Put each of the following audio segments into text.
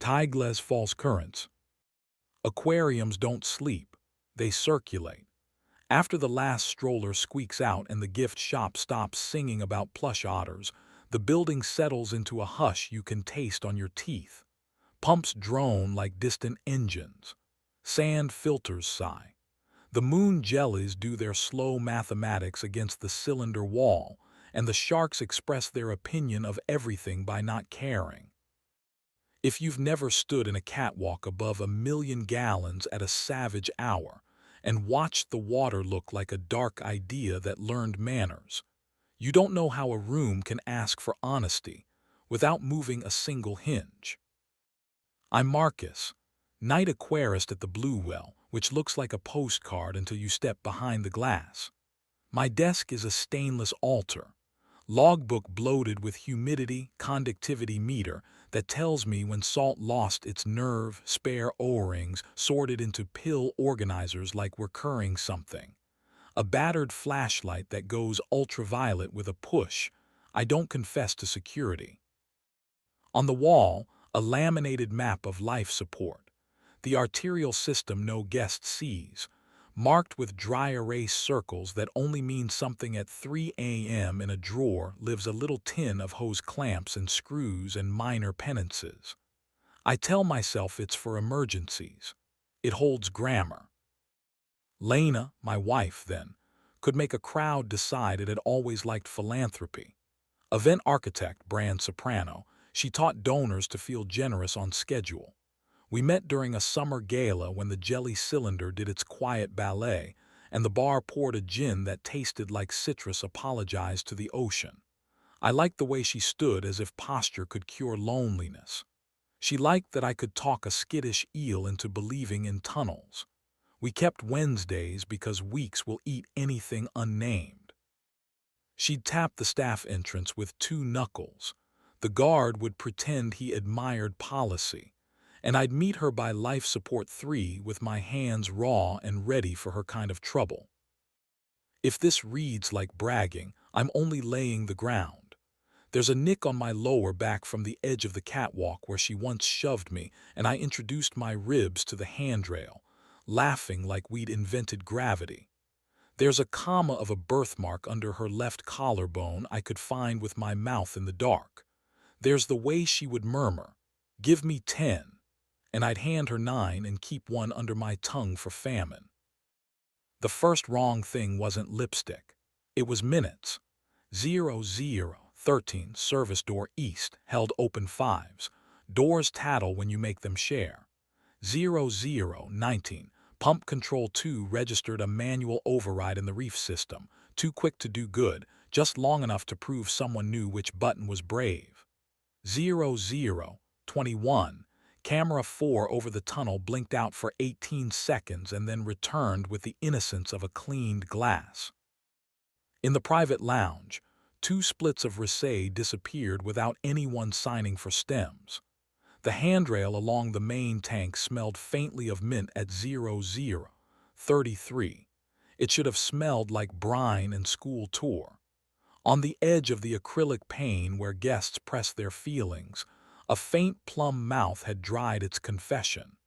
Tideless false currents. Aquariums don't sleep, they circulate. After the last stroller squeaks out and the gift shop stops singing about plush otters, the building settles into a hush you can taste on your teeth. Pumps drone like distant engines. Sand filters sigh. The moon jellies do their slow mathematics against the cylinder wall, and the sharks express their opinion of everything by not caring. If you've never stood in a catwalk above 1,000,000 gallons at a savage hour and watched the water look like a dark idea that learned manners, you don't know how a room can ask for honesty without moving a single hinge. I'm Marcus, night aquarist at the Bluewell, which looks like a postcard until you step behind the glass. My desk is a stainless altar, logbook bloated with humidity conductivity meter that tells me when salt lost its nerve, spare O-rings sorted into pill organizers like we're currying something. A battered flashlight that goes ultraviolet with a push. I don't confess to security. On the wall, a laminated map of life support. The arterial system no guest sees, marked with dry erase circles that only mean something at 3 a.m. In a drawer lives a little tin of hose clamps and screws and minor penances. I tell myself it's for emergencies. It holds grammar. Lena, my wife then, could make a crowd decide it had always liked philanthropy. Event architect, brand soprano, she taught donors to feel generous on schedule. We met during a summer gala when the jelly cylinder did its quiet ballet, and the bar poured a gin that tasted like citrus apologized to the ocean. I liked the way she stood as if posture could cure loneliness. She liked that I could talk a skittish eel into believing in tunnels. We kept Wednesdays because weeks will eat anything unnamed. She'd tap the staff entrance with 2 knuckles. The guard would pretend he admired policy, and I'd meet her by life support 3 with my hands raw and ready for her kind of trouble. If this reads like bragging, I'm only laying the ground. There's a nick on my lower back from the edge of the catwalk where she once shoved me, and I introduced my ribs to the handrail, laughing like we'd invented gravity. There's a comma of a birthmark under her left collarbone I could find with my mouth in the dark. There's the way she would murmur, "Give me 10." And I'd hand her 9 and keep 1 under my tongue for famine. The first wrong thing wasn't lipstick. It was minutes. 0013, service door east, held open 5s. Doors tattle when you make them share. 0019, pump control 2 registered a manual override in the reef system, too quick to do good, just long enough to prove someone knew which button was brave. 0021, camera 4 over the tunnel blinked out for 18 seconds and then returned with the innocence of a cleaned glass. In the private lounge, 2 splits of Risset disappeared without anyone signing for stems. The handrail along the main tank smelled faintly of mint at 0033. It should have smelled like brine and school tour. On the edge of the acrylic pane where guests press their feelings, a faint plum mouth had dried its confession.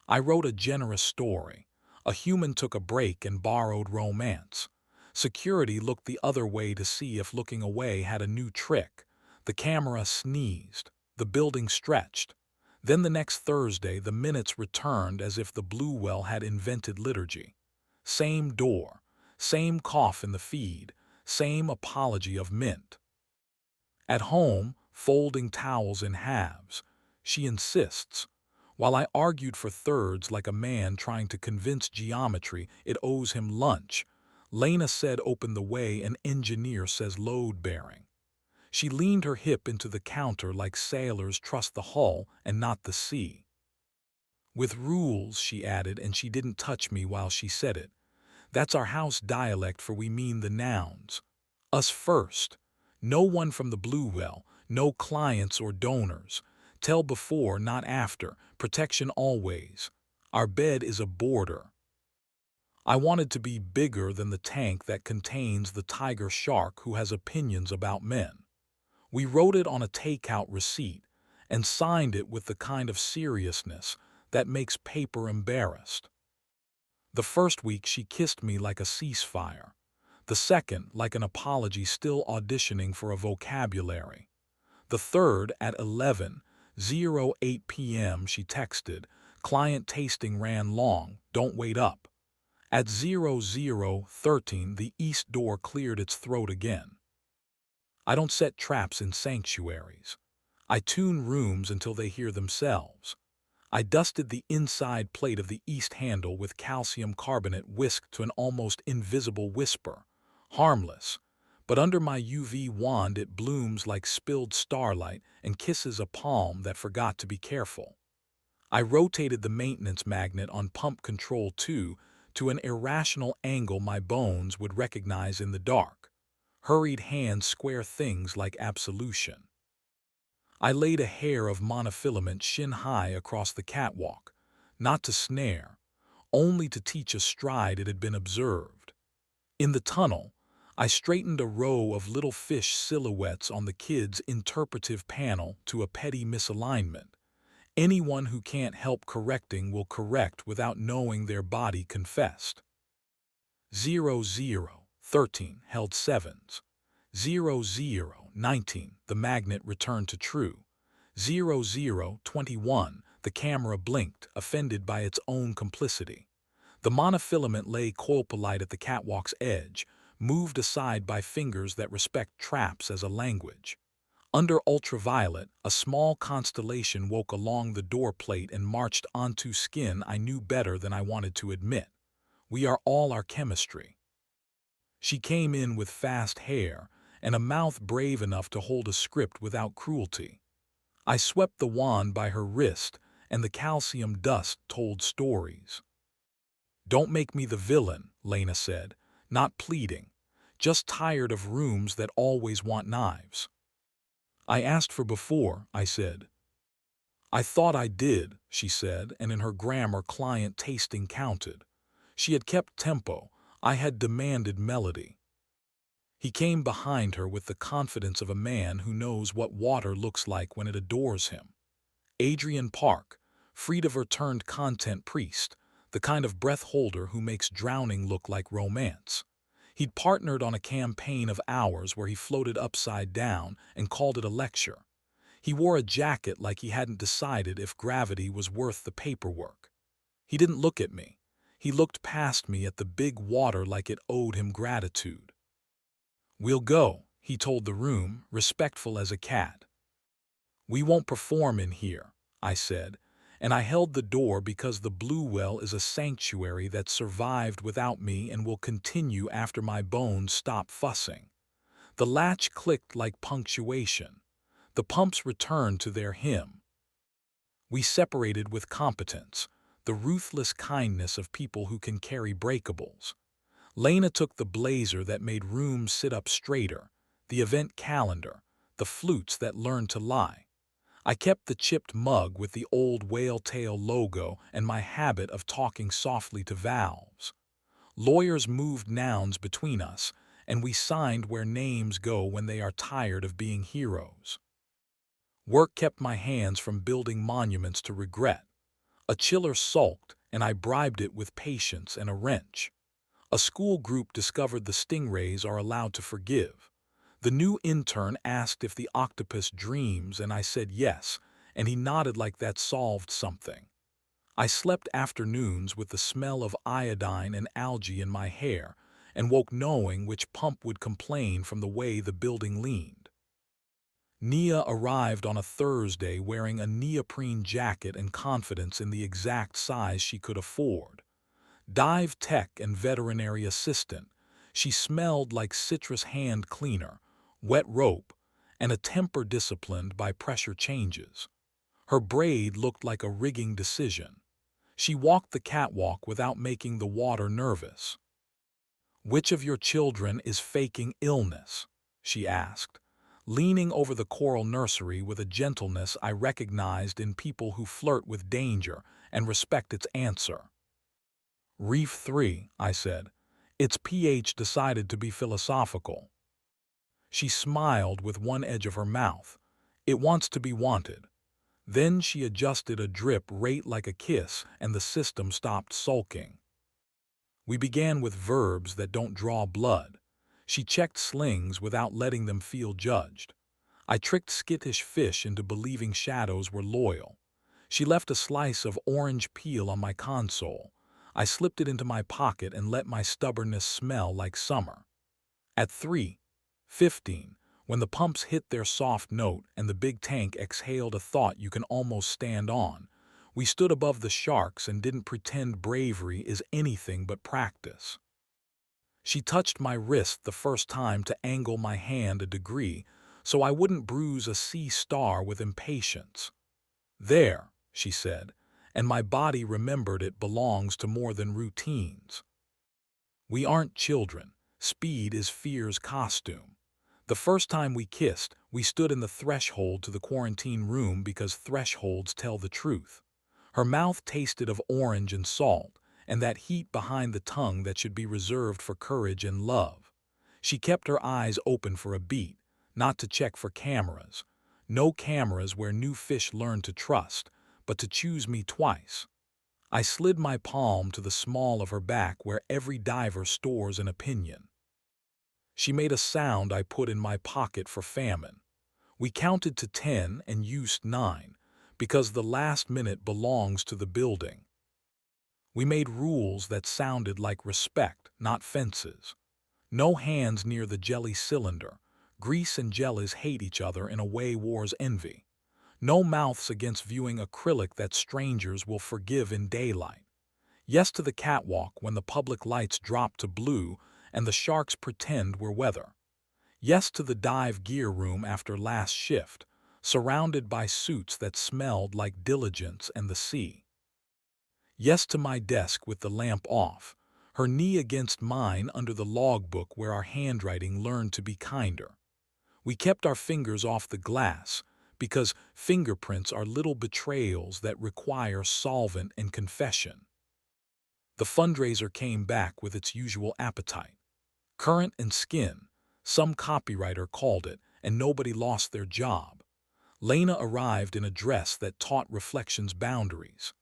I wrote a generous story. A human took a break and borrowed romance. Security looked the other way to see if looking away had a new trick. The camera sneezed. The building stretched. Then the next Thursday the minutes returned as if the Bluewell had invented liturgy. Same door, same cough in the feed, same apology of mint. At home, folding towels in halves, she insists. While I argued for thirds like a man trying to convince geometry it owes him lunch, Lena said open the way an engineer says load bearing. She leaned her hip into the counter like sailors trust the hull and not the sea. With rules, she added, and she didn't touch me while she said it. That's our house dialect for we mean the nouns. Us first. No one from the Bluewell, no clients or donors. Tell before, not after. Protection always. Our bed is a border. I wanted to be bigger than the tank that contains the tiger shark who has opinions about men. We wrote it on a takeout receipt, and signed it with the kind of seriousness that makes paper embarrassed. The first week she kissed me like a ceasefire. The second like an apology still auditioning for a vocabulary. The third at 11:08 p.m. she texted, "Client tasting ran long, don't wait up." At 00:13 the east door cleared its throat again. I don't set traps in sanctuaries. I tune rooms until they hear themselves. I dusted the inside plate of the east handle with calcium carbonate whisked to an almost invisible whisper. Harmless. But under my UV wand it blooms like spilled starlight and kisses a palm that forgot to be careful. I rotated the maintenance magnet on pump control 2 to an irrational angle my bones would recognize in the dark. Hurried hands square things like absolution. I laid a hair of monofilament shin-high across the catwalk, not to snare, only to teach a stride it had been observed. In the tunnel, I straightened a row of little fish silhouettes on the kids' interpretive panel to a petty misalignment. Anyone who can't help correcting will correct without knowing their body confessed. 00:13 held sevens. 00:19 the magnet returned to true. 00:21 the camera blinked, offended by its own complicity. The monofilament lay coilpolite at the catwalk's edge, moved aside by fingers that respect traps as a language. Under ultraviolet, a small constellation woke along the door plate and marched onto skin I knew better than I wanted to admit. We are all our chemistry. She came in with fast hair and a mouth brave enough to hold a script without cruelty. I swept the wand by her wrist, and the calcium dust told stories. "Don't make me the villain," Lena said, not pleading, just tired of rooms that always want knives. "I asked for before," I said. "I thought I did," she said, and in her grammar client tasting counted. She had kept tempo. I had demanded melody. He came behind her with the confidence of a man who knows what water looks like when it adores him. Adrian Park, Frida-turned-content priest, the kind of breath holder who makes drowning look like romance. He'd partnered on a campaign of hours where he floated upside down and called it a lecture. He wore a jacket like he hadn't decided if gravity was worth the paperwork. He didn't look at me. He looked past me at the big water like it owed him gratitude. "We'll go," he told the room, respectful as a cat. "We won't perform in here," I said, and I held the door because the Bluewell is a sanctuary that survived without me and will continue after my bones stop fussing. The latch clicked like punctuation. The pumps returned to their hymn. We separated with competence, the ruthless kindness of people who can carry breakables. Lena took the blazer that made rooms sit up straighter, the event calendar, the flutes that learned to lie. I kept the chipped mug with the old whale tail logo and my habit of talking softly to valves. Lawyers moved nouns between us, and we signed where names go when they are tired of being heroes. Work kept my hands from building monuments to regret. A chiller sulked, and I bribed it with patience and a wrench. A school group discovered the stingrays are allowed to forgive. The new intern asked if the octopus dreams, and I said yes, and he nodded like that solved something. I slept afternoons with the smell of iodine and algae in my hair, and woke knowing which pump would complain from the way the building leaned. Nia arrived on a Thursday wearing a neoprene jacket and confidence in the exact size she could afford. Dive tech and veterinary assistant, she smelled like citrus hand cleaner, wet rope, and a temper disciplined by pressure changes. Her braid looked like a rigging decision. She walked the catwalk without making the water nervous. "Which of your children is faking illness?" she asked, leaning over the coral nursery with a gentleness I recognized in people who flirt with danger and respect its answer. "Reef 3, I said. Its pH decided to be philosophical. She smiled with one edge of her mouth. "It wants to be wanted." Then she adjusted a drip rate like a kiss, and the system stopped sulking. We began with verbs that don't draw blood. She checked slings without letting them feel judged. I tricked skittish fish into believing shadows were loyal. She left a slice of orange peel on my console. I slipped it into my pocket and let my stubbornness smell like summer. At 3:15, when the pumps hit their soft note and the big tank exhaled a thought you can almost stand on, we stood above the sharks and didn't pretend bravery is anything but practice. She touched my wrist the first time to angle my hand a degree so I wouldn't bruise a sea star with impatience. "There," she said, and my body remembered it belongs to more than routines. We aren't children. Speed is fear's costume. The first time we kissed, we stood in the threshold to the quarantine room because thresholds tell the truth. Her mouth tasted of orange and salt, and that heat behind the tongue that should be reserved for courage and love. She kept her eyes open for a beat, not to check for cameras. No cameras where new fish learn to trust, but to choose me twice. I slid my palm to the small of her back where every diver stores an opinion. She made a sound I put in my pocket for famine. We counted to 10 and used 9, because the last minute belongs to the building. We made rules that sounded like respect, not fences. No hands near the jelly cylinder. Grease and jellies hate each other in a way wars envy. No mouths against viewing acrylic that strangers will forgive in daylight. Yes to the catwalk when the public lights drop to blue and the sharks pretend we're weather. Yes to the dive gear room after last shift, surrounded by suits that smelled like diligence and the sea. Yes to my desk with the lamp off, her knee against mine under the logbook where our handwriting learned to be kinder. We kept our fingers off the glass because fingerprints are little betrayals that require solvent and confession. The fundraiser came back with its usual appetite. Current and skin, some copywriter called it, and nobody lost their job. Lena arrived in a dress that taught reflections boundaries.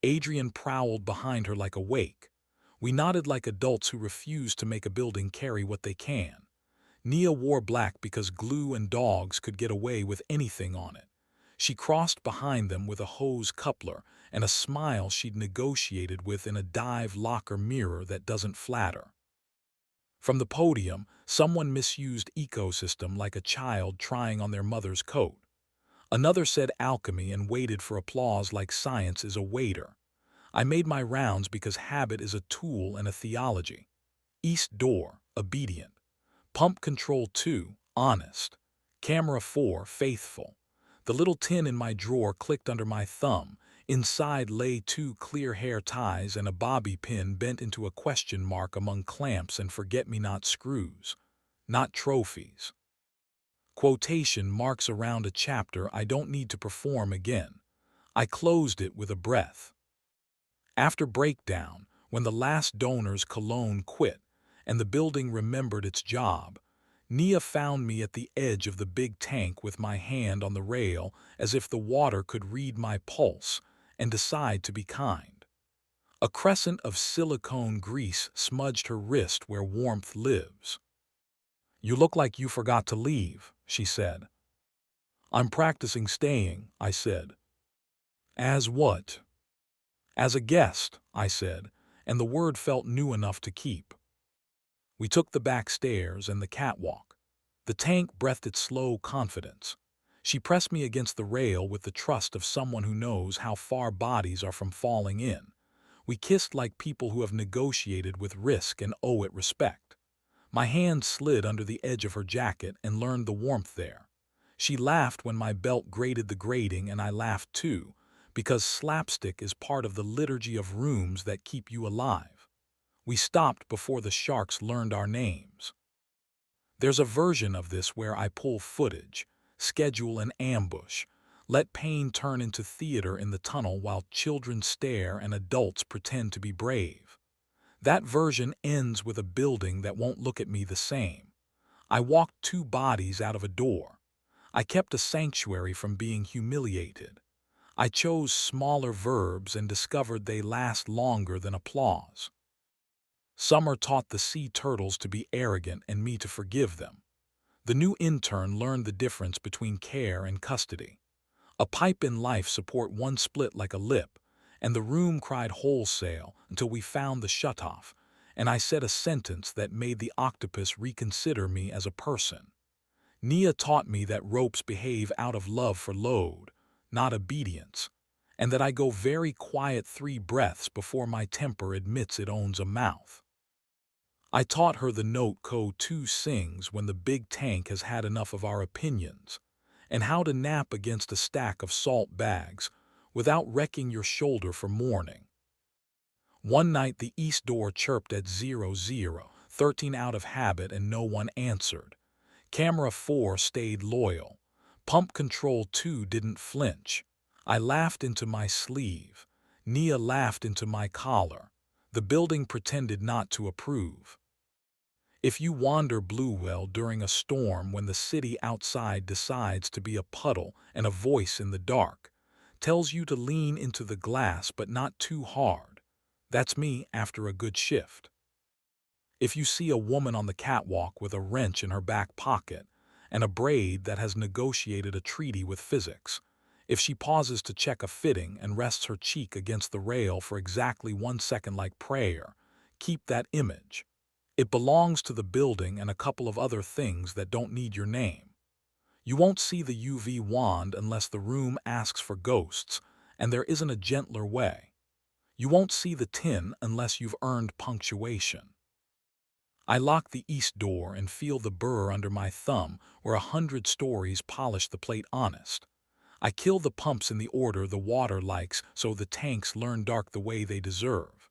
Adrian prowled behind her like a wake. We nodded like adults who refuse to make a building carry what they can. Nia wore black because glue and dogs could get away with anything on it. She crossed behind them with a hose coupler and a smile she'd negotiated with in a dive locker mirror that doesn't flatter. From the podium, someone misused ecosystem like a child trying on their mother's coat. Another said alchemy and waited for applause like science is a waiter. I made my rounds because habit is a tool and a theology. East door, obedient. Pump control 2, honest. Camera 4, faithful. The little tin in my drawer clicked under my thumb. Inside lay 2 clear hair ties and a bobby pin bent into a question mark among clamps and forget-me-not screws. Not trophies. Quotation marks around a chapter I don't need to perform again. I closed it with a breath. After breakdown, when the last donor's cologne quit and the building remembered its job, Nia found me at the edge of the big tank with my hand on the rail as if the water could read my pulse and decide to be kind. A crescent of silicone grease smudged her wrist where warmth lives. "You look like you forgot to leave," she said. "I'm practicing staying," I said. "As what?" "As a guest," I said, and the word felt new enough to keep. We took the back stairs and the catwalk. The tank breathed its slow confidence. She pressed me against the rail with the trust of someone who knows how far bodies are from falling in. We kissed like people who have negotiated with risk and owe it respect. My hand slid under the edge of her jacket and learned the warmth there. She laughed when my belt grated the grating and I laughed too, because slapstick is part of the liturgy of rooms that keep you alive. We stopped before the sharks learned our names. There's a version of this where I pull footage, schedule an ambush, let pain turn into theater in the tunnel while children stare and adults pretend to be brave. That version ends with a building that won't look at me the same. I walked 2 bodies out of a door. I kept a sanctuary from being humiliated. I chose smaller verbs and discovered they last longer than applause. Summer taught the sea turtles to be arrogant and me to forgive them. The new intern learned the difference between care and custody. A pipe in life support one split like a lip, and the room cried wholesale until we found the shutoff, and I said a sentence that made the octopus reconsider me as a person. Nia taught me that ropes behave out of love for load, not obedience, and that I go very quiet 3 breaths before my temper admits it owns a mouth. I taught her the note code 2 sings when the big tank has had enough of our opinions, and how to nap against a stack of salt bags without wrecking your shoulder for mourning. One night the east door chirped at 00:13 out of habit and no one answered. Camera 4 stayed loyal. Pump control 2 didn't flinch. I laughed into my sleeve. Nia laughed into my collar. The building pretended not to approve. If you wander Bluewell during a storm when the city outside decides to be a puddle and a voice in the dark tells you to lean into the glass but not too hard, that's me after a good shift. If you see a woman on the catwalk with a wrench in her back pocket and a braid that has negotiated a treaty with physics, if she pauses to check a fitting and rests her cheek against the rail for exactly 1 second like prayer, keep that image. It belongs to the building and a couple of other things that don't need your name. You won't see the UV wand unless the room asks for ghosts, and there isn't a gentler way. You won't see the tin unless you've earned punctuation. I lock the east door and feel the burr under my thumb where 100 stories polish the plate honest. I kill the pumps in the order the water likes so the tanks learn dark the way they deserve.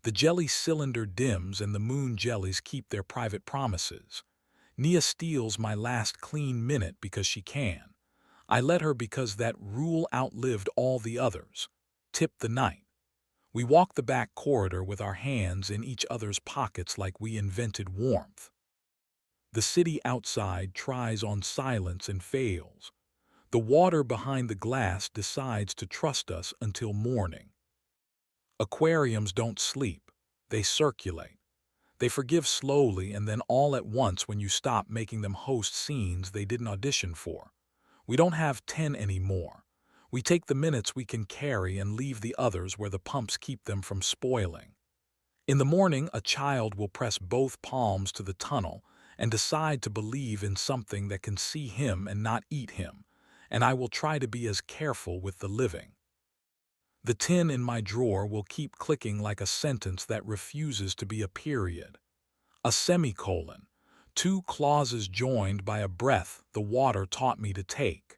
The jelly cylinder dims and the moon jellies keep their private promises. Nia steals my last clean minute because she can. I let her because that rule outlived all the others. Tip the night. We walk the back corridor with our hands in each other's pockets like we invented warmth. The city outside tries on silence and fails. The water behind the glass decides to trust us until morning. Aquariums don't sleep. They circulate. They forgive slowly and then all at once when you stop making them host scenes they didn't audition for. We don't have 10 anymore. We take the minutes we can carry and leave the others where the pumps keep them from spoiling. In the morning, a child will press both palms to the tunnel and decide to believe in something that can see him and not eat him, and I will try to be as careful with the living. The tin in my drawer will keep clicking like a sentence that refuses to be a period. A semicolon, 2 clauses joined by a breath the water taught me to take.